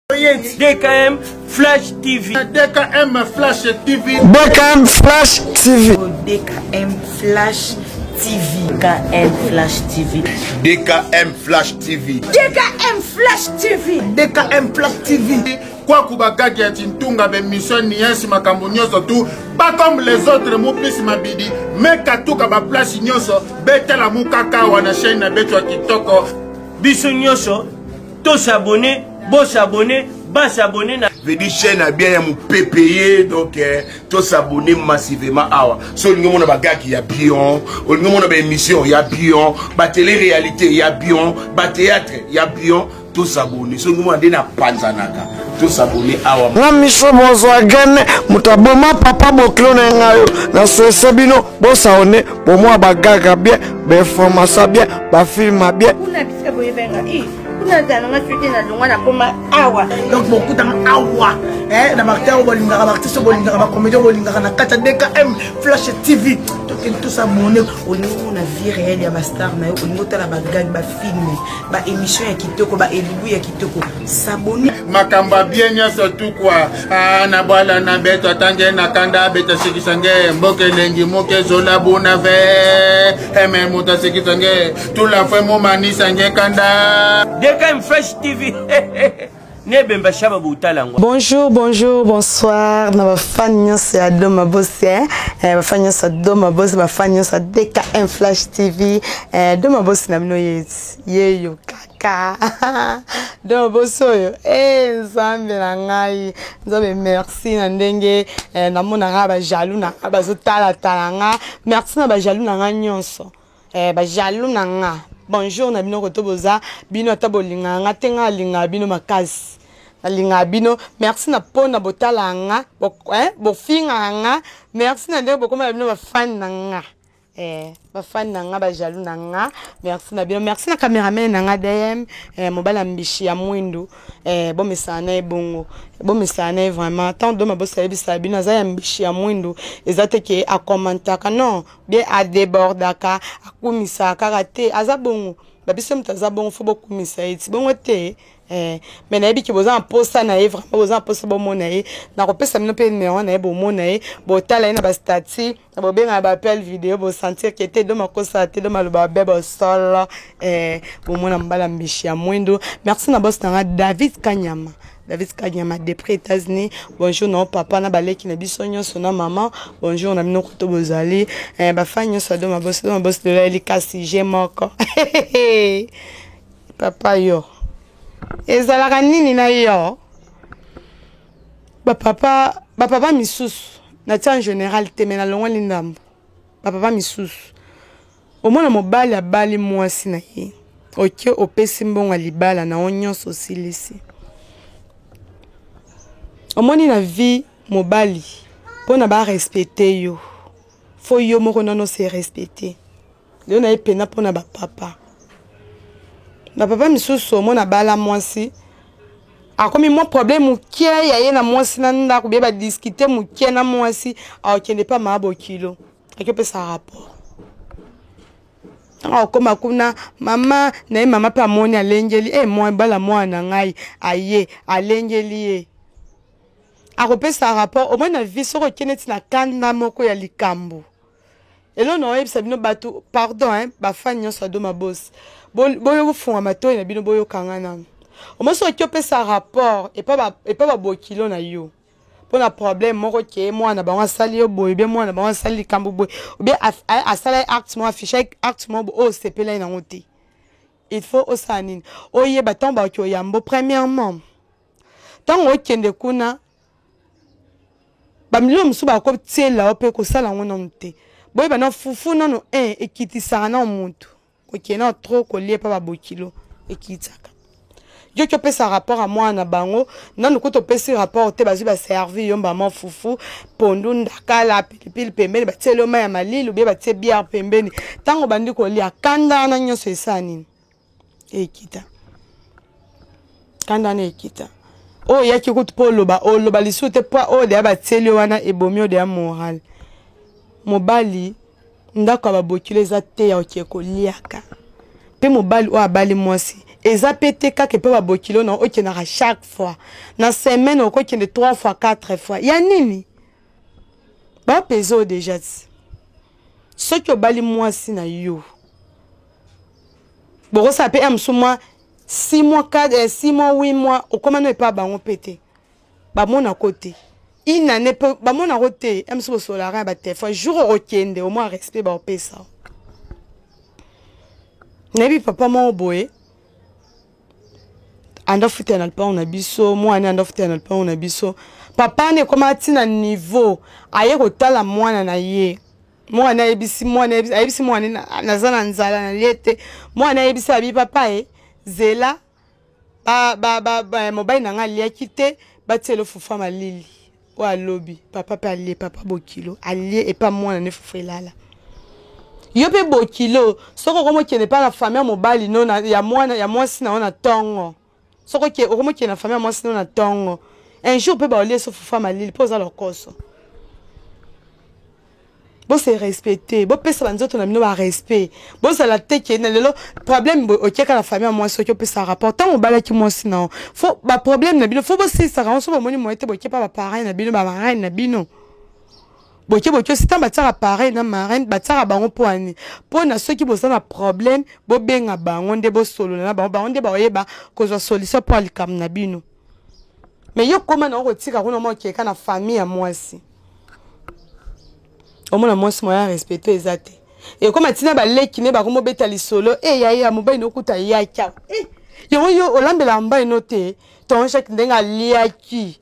DKM Flash TV. DKM Flash TV. DKM Flash TV. DKM Flash TV. DKM Flash TV. DKM Flash TV. DKM Flash TV. DKM Flash TV. Quoi kubagagi ya tintunga be mission ni yansi makambo nyoso tu pas comme les autres mo plus mabidi mais katuka ba place nyoso betela mukaka wana chaîne na beto kitoko biso nyoso to s'abonner bo s'abonner ba s'abonner na veut dire chaîne a bien ya mu PPE donc to s'abonner massivement awa so lingo mona bagaki ya bion o lingo mona ba émission ya bion ba télé réalité ya bion ba théâtre ya bion to s'abonner so lingo mona na panzanaka to s'abonner awa na miso bozo agene mutaboma papa boklo na ngayo na sesebino bo saone bo mwa bagaga bien be formation bien ba film bien una bisa boyebenga kuna zana tuite na longa na koma awa donc beaucoup dans awa na martin bolinga ba artiste bolinga ba comédien bolinga na kata DKM Flash TV donc tout s'abonner au niveau na vie réelle ya ba star na yo au niveau tala ba gag ba film ba émission ya kitoko ba elubu ya kitoko s'abonner makamba bien nyoso tu kwa na bwala na beto tange na kanda beto sikisange mboke lengi moke zola bona ve eme muta sikisange tout la fois mo mani sange kanda DKM Flash TV. Bonjour, bonjour, bonsoir. Na bafanya c'est Adoma Bosse. Bafanya c'est Adoma Bosse, bafanya c'est DKM Flash TV. Doma Bosse na mino yeyo kaka. Doma Bosse yo. Nzambe na ngai. Nzambe merci na ndenge na mona nga ba jaloux na ba zotala talanga. Merci na ba jaloux na nga nyonso. Ba jaloux na nga. Bonjour na bino kotoboza bino tabolinga nga tenga linga bino makasi na linga bino merci na pona botala nga bo finga nga merci na ndeko bokoma bino ba fan na nga ba fan na nga ba jaloux na nga merci na bino merci na cameraman na nga DM mobala mbishi ya mwindu bo mesana ebongo bo mesana vraiment tant de ma bossa ebisa bino za ya mbishi ya mwindu ezate ke a commentaka non bien a débordaka akumisa karate azabongo babiso mtazabongo fo bokumisa eti bongo te mais na ebiki boza posta na e vraiment boza posta bo mona e na kopesa mino pe numéro na e bo mona e bo tala na ba statut na bo benga ba appel vidéo bo sentir que te do makosa te do maloba bebo solo bo mona mbala mbishi ya mwendo merci na boss na David Kanyama depuis États-Unis. Bonjour non papa na baleki na biso nyonso na maman. Bonjour na mino kuto bozali. Ba fa nyonso do ma boss de la likasi je moko. Papa yo. Ezalaka nini na yo? Ba papa misusu. Na tia en général te mena longo lindambo. Ba papa misusu. Au moins mobali ya bali mwasi na ye. OK opesi mbongo libala na onyonso silisi. Omoni na vie mobali pona ba respecter yo fo yo moko nono se respecter leo na epena pona ba papa misusu mona bala mwasi akomi mo problème mukie ya ye na mwasi na ndako be ba discuter mukie na mwasi akende pa mabo kilo akepesa rapport koma kuna mama na mama pa moni alengeli moi bala mwana ngai aye alengeli akopesa rapport au moins na vie soko keneti na kanda moko ya likambo elo no yebisa bino bato pardon ba fan nyonso adoma boss boyo kufunga mato na bino boyo kangana au moins soko kopesa rapport et pas ba bokilo na yo pona problème moko ke mwana ba wasali yo boyo be mwana ba wasali likambo boyo be asala acte mo afficher acte mo o sepela na ngote il faut osanine oye batomba ko yambo premièrement tango okende kuna ba milio musuba ko tiela ope ko sala ngona mte boy bana fufu nono ekitisa na muntu ko kena trop ko lie pa ba bokilo ekitaka yo ko pesa rapport à moi na bango nanu ko to pesa rapport te bazu ba servir yo mba fufu pondu ndakala pilipili pembeni ba tielo ma ya malili be ba tie bière pembeni tango bandi ko lia kanda na nyoso esani ekita kanda na ekita oh yaki kutu polo ba oloba lisute pa o de ba teli wana ebomio de moral mobali ndako ba bokile za te ya okeko liaka pe mobali o abali mwasi eza pété kaka pe ba bokilo na okendaka chaque fois na semaine okokende 3 fois 4 fois ya nini ba peso déjà soki obali mwasi na yo boko sa pe amso moi 6 mois 6 mois 8 mois okomana pas bango pété ba mona côté une année ba mona côté amso solara ba téléphone jour okende au moins respect ba opesa nebi papa mo boye anda futa na pa on abiso moi anda futa na pa on abiso papa ne koma tina niveau aye kotala mwana na ye mwana ebisi mwana ebisi mwana nazana nzala na liete mwana ebisi abi papa zela ba mobile na ngali akite batelo fufa malili wa lobi papa pa allié papa bokilo allié et pas mwana ne fufa lala yo pe bokilo soko komo kene pa na famille mobile no na ya mwasi na ona tongo soko ke komo kene na famille mwasi no na tongo un jour pe ba olé so fufa malili poza lokoso bo se respecter bo pesa banzoto na mino ba respect bo za la teke na lelo problème okeka na famille mwasi oki pesa rapport tant mobala ki mwasi na fo ba problème na bino fo bo si ça ranso ba moni moite bo ke pa ba parrain na bino ba marraine na bino boke si tamba tsara pareil na marraine batsara bango poani pona ceux qui bosa na problème bo benga bango nde bo solo na bango nde ba oyeba kozwa solution pour alikam na bino mais yo koma na okotika kuna mo keka na famille ya mwasi omona mwasi moya respecter ezate et comme atina ba leki ne ba komo betali solo ya mobai no kuta ya kya yo olambela mbai no te ton chaque ndenga liaki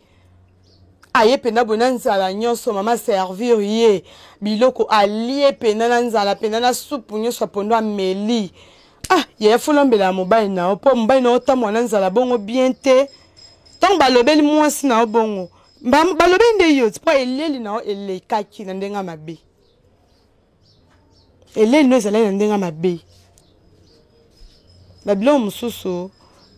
aye pena bonanza la nyonso mama servir ye biloko allié pena nanza pena na soupe nyonso pondo ameli ye fulambela mobile na po mobile na ota mwana nzala bongo bien te tant balobeli mwasi na bongo balobeli nde yo po eleli na elekaki na ndenga mabe eleli no ezala na ndenga mabe babilo mususu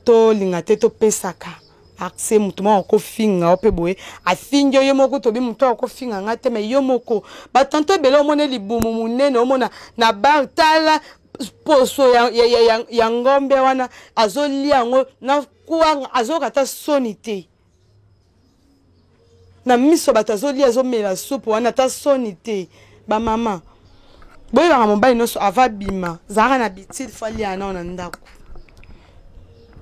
to lingate to pesaka accès mutuma ko finga ope boye afinjo yo moko to bi muto ko finga ngate me yo moko ba tanto belo mone libumu munene omona na bartala poso ya ngombe wana azoli yango na kuanga azokata sonite na miso batazoli azomela soupe wana ta sonite ba mama boye ba mobile no so avabima zara na bitil fali ana na ndako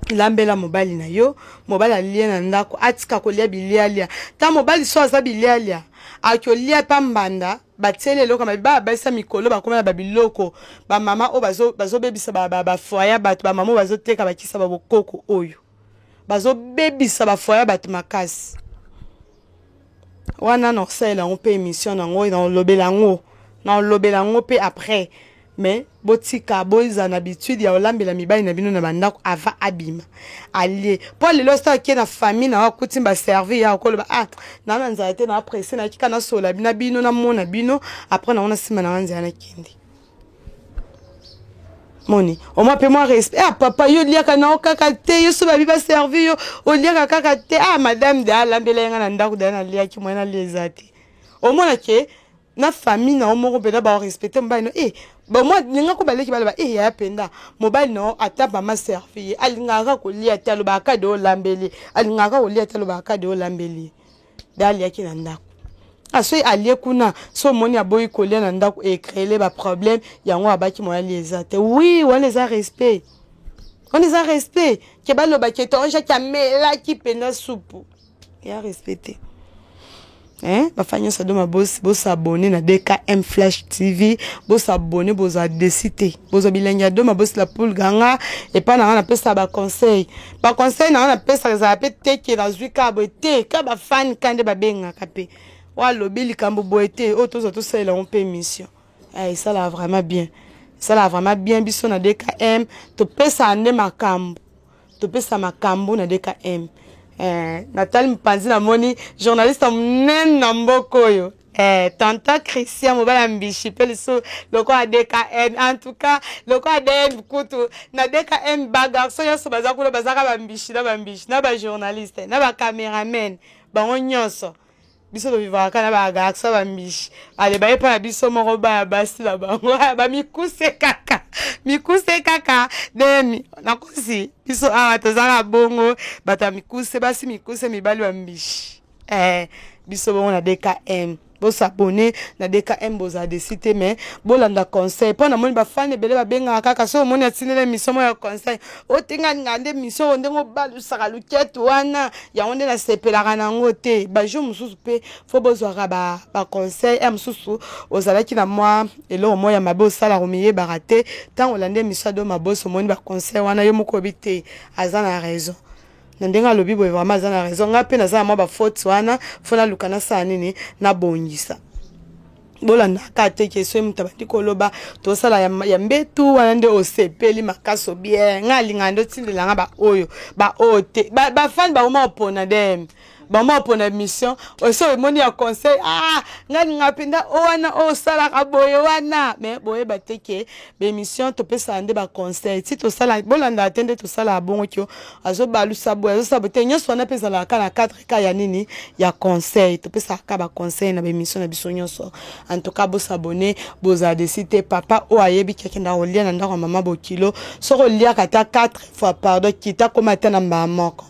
lambela mobile na yo mobile alie na ndako atika kolia bilialia ta mobile so aza bilialia akolia pambanda batele loka ba baisa mikolo ba komela ba biloko ba mama o bazo bebisa ba foya bat ba mama bazo teka bakisa ba bokoko oyo bazo bebisa ba foya bat makasi wana no sela on pe émission na ngo na lobela ngo pe après mais botika boza na habitude ya olambela mibali na bino na bandako ava abima allié pour le losta ki na famille na wakutimba servir ya okoloba na nzala te na pressé na kika na sola bina bino na mona bino après na ona sima na nzala na kindi moni o moi pe moi respect papa yo liaka na okaka te yo so ba biba servir yo o liaka kaka te madame de alambela nga na ndako de na liaki mwana lezati o mona ke na famille na omoko pena ba respecter mba no ba moi ninga ko baleki bala ya penda mobile no atapa ma servir alingaka ko lia talo ba ka de olambeli alingaka ko lia talo ba ka de olambeli dali yaki na ndako aso alie kuna so moni aboyi ko lia na ndako e créer ba problème yango abaki mo aliezate oui on les a respect ke balo ba ke tonja kamela ki pena soupe ya respecter bafanya ça doma boss abonné na DKM Flash TV boss abonné boza décité boza bilenya doma boss la poule ganga et pas na pesa ba conseil na pesa za pete ke na zwika bote ka ba fan kande ba benga kapé wa lobeli kambo boete o to ça la on peut mission ça là vraiment bien biso na DKM to pesa ande makambo to pesa makambo na DKM Nathalie Mpanzi na moni journaliste mnen na mboko yo tanta Christian mobala mbishi peliso loko a DKN en tout cas loko a DN kutu na DKN bagar so yoso bazaka bambishi na ba journaliste na ba cameraman ba nyonso biso to vivaka na ba gaksa ba mish ale ba yepa na biso moko ba basi la bango ba mikuse kaka demi nakosi biso awa tozala bongo bata mikuse basi mikuse mibali ba mish biso bongo na DKM bo s'abonner na DKM boza de cité mais bolanda conseil pona moni ba fan ebele ba benga kaka so moni atinele mission ya conseil o tinga ngande mission ndengo balu saka luketu wana ya onde na sepelaka nango te ba jo mususu pe fo bozwaka ba conseil mususu ozalaki na moi elo mo ya mabe osala romiye barate tant olande mission do maboso moni ba conseil wana yo moko bite azana raison Nandenga lobi boye vraiment za na raison nga pe na za ba faute wana fona lukana sa nini na bongisa bola na kate keso mutabati koloba to sala ya mbetu wana nde osepeli makaso bien nga lingando tindela nga ba oyo ba ote ba fan ba uma opona dem Maman pour la mission, aussi moni a conseil nga penda wana o sala ka boye wana mais boye bateke be mission to pesa ande ba conseil si to sala bolanda atende to sala bongo kyo azo balu sabo azo sabote nyonso wana pesa la kana 4 ya nini ya conseil to pesa ka ba conseil na be mission na biso nyonso en tout cas bo s'abonner boza de cité papa o ayebi kekenda olia na ndako mama bokilo soko lia kata 4 fois pardon kita komata na mbamoko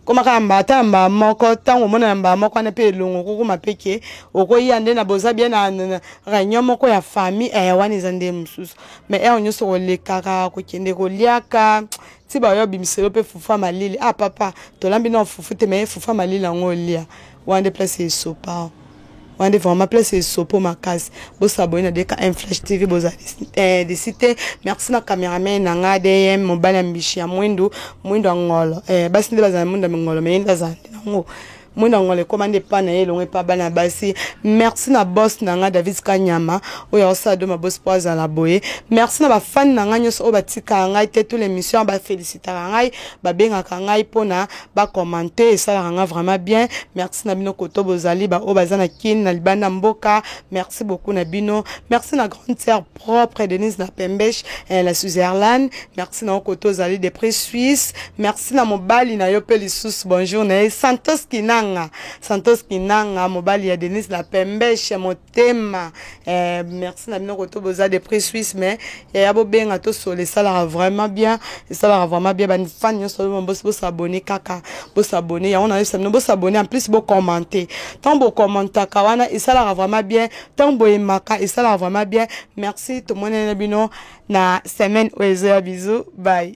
Koma kamba mba moko tango mona mba moko na pe longo ko mapeke okoyi ande na boza bien na ranyo moko ya famille wani zande mususu mais onyo so le kaka ko kende ko liaka ti ba yo bimiselo pe fufa malili papa to lambi na fufu te mais fufa malili ngolia wande place sopa wande vraiment place sopo makasi bo s'abonner na DKM Flash TV boza de cité merci na cameraman na nga DM mobala mbishi ya mwindo ngolo basi nde bazana munda ngolo mais ndazana ngo munda ngolo commande pa na yelo ngepa bana basi merci na boss na nga David Kanyama oyo osado ma boss poza la boye merci na ba fan na nga nyoso o batika ngai te tous les missions ba féliciter ngai ba benga ngai pona ba commenter ça la nga vraiment bien merci na bino koto bozali ba o bazana kin na libana mboka merci beaucoup na bino merci na grande sœur propre Denise na Pembech la Suzerland merci na koto zali des prix suisse merci na mobali na yo pelisusu bonjour na Santos Kinanga mobali ya Denise la Pembech motema merci na bino koto boza des prix suisse mais ya bo benga to sole ça la vraiment bien et ça la vraiment bien ban fan yo solo bo s'abonner kaka bo s'abonner ya on a ça bo s'abonner en plus bo commenter tant bo commenter kawana et ça la vraiment bien tant bo emaka et ça la vraiment bien merci tout le monde na bino na semaine oezo bisous bye.